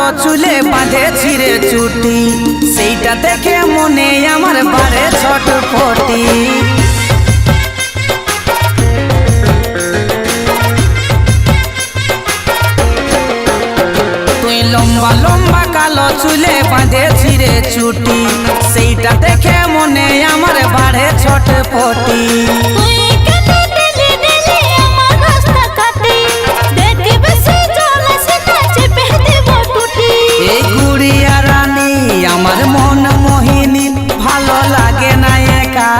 কালো চুলে বাঁধে ছিঁড়ে চুটি, সেইটা দেখে মনে আমার বাড়ে ছটফটি। তুই লম্বা লম্বা কালো চুলে বাঁধে ছিঁড়ে চুটি, সেইটা দেখে মনে আমার বাড়ে ছটফটি। এই গুড়িয়া রানী আমার মন মোহিনী, ভালো লাগে না একা।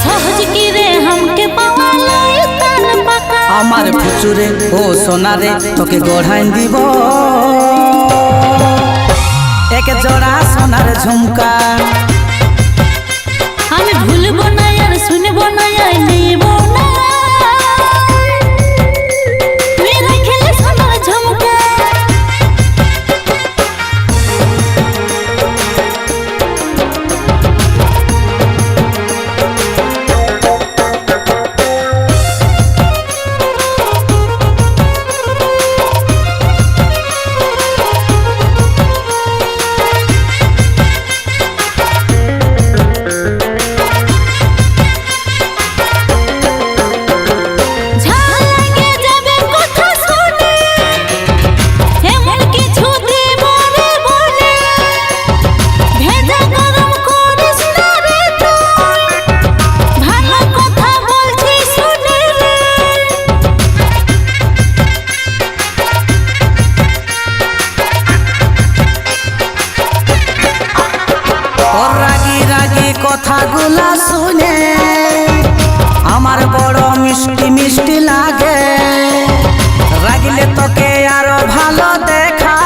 সহজ কি রে हमके পাওয়ালে তার পাকা। আমার ফুচুরে ও সোনারে তোকে গড়াইন দিব এক জোড়া সোনার ঝুমকা। আমি ভুলবো না আর শুনবো না আর নেব না মেরা খেলে সোনার ঝুমকা। কথাগুলা শুনে আমার বড় মিষ্টি মিষ্টি লাগে, রাগলে তোকে আরো ভালো দেখা,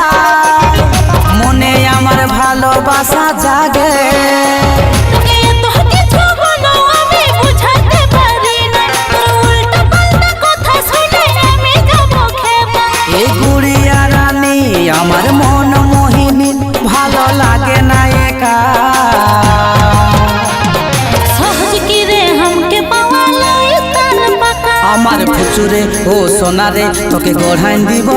মনে আমার ভালোবাসা জাগে। এই গুড়িয়া রানী আমার মন মোহিনী, ভালো লাগে না একা। আমার ফুচুরে ও সোনারে তোকে গড়াইন দিব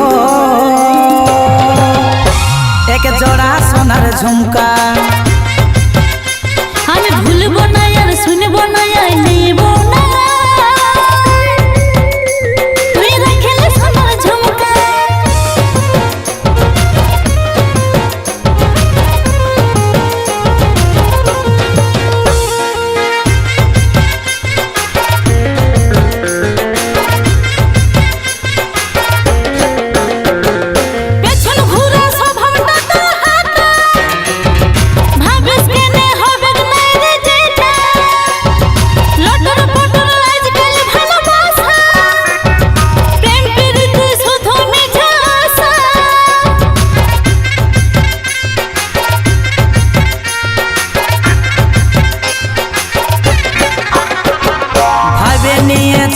এক জোড়া সোনার ঝুমকা। আমি ভুলবো না আর শুনবো না আর নেব না মেরা খেলে সোনার ঝুমকা।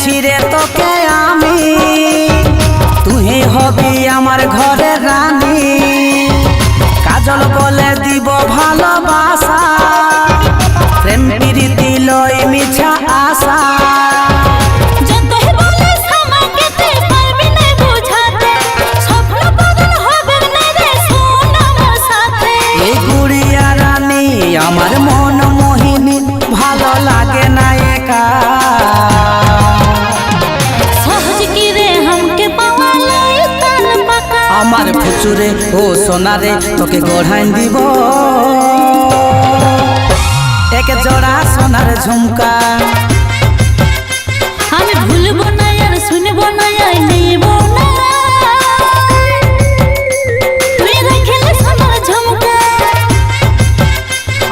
ছিড়ে তোকে আমি, তুই হবি আমার ঘরে রানী, কাজল বলে দিব ভালোবাসা, প্রেম প্রীতি লই মিছা আশা। এই গুড়িয়া রানী আমার মন মোহিনী, ভালো লাগে না একা। আমার ফুচুরে ও সোনারে তোকে গড়াইন দিব এক জোড়া সোনার ঝুমকা। আমি ভুলবো না আর শুনবো না আর নেব না মেরা খেলে সোনার ঝুমকা।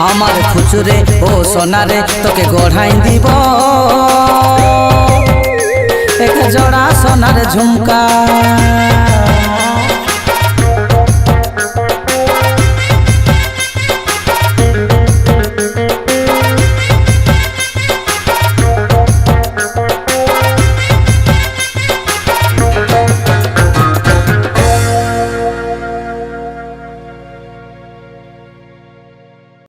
আমার ফুচুরে ও সোনারে তোকে গড়াইন দিব এক জোড়া সোনার ঝুমকা।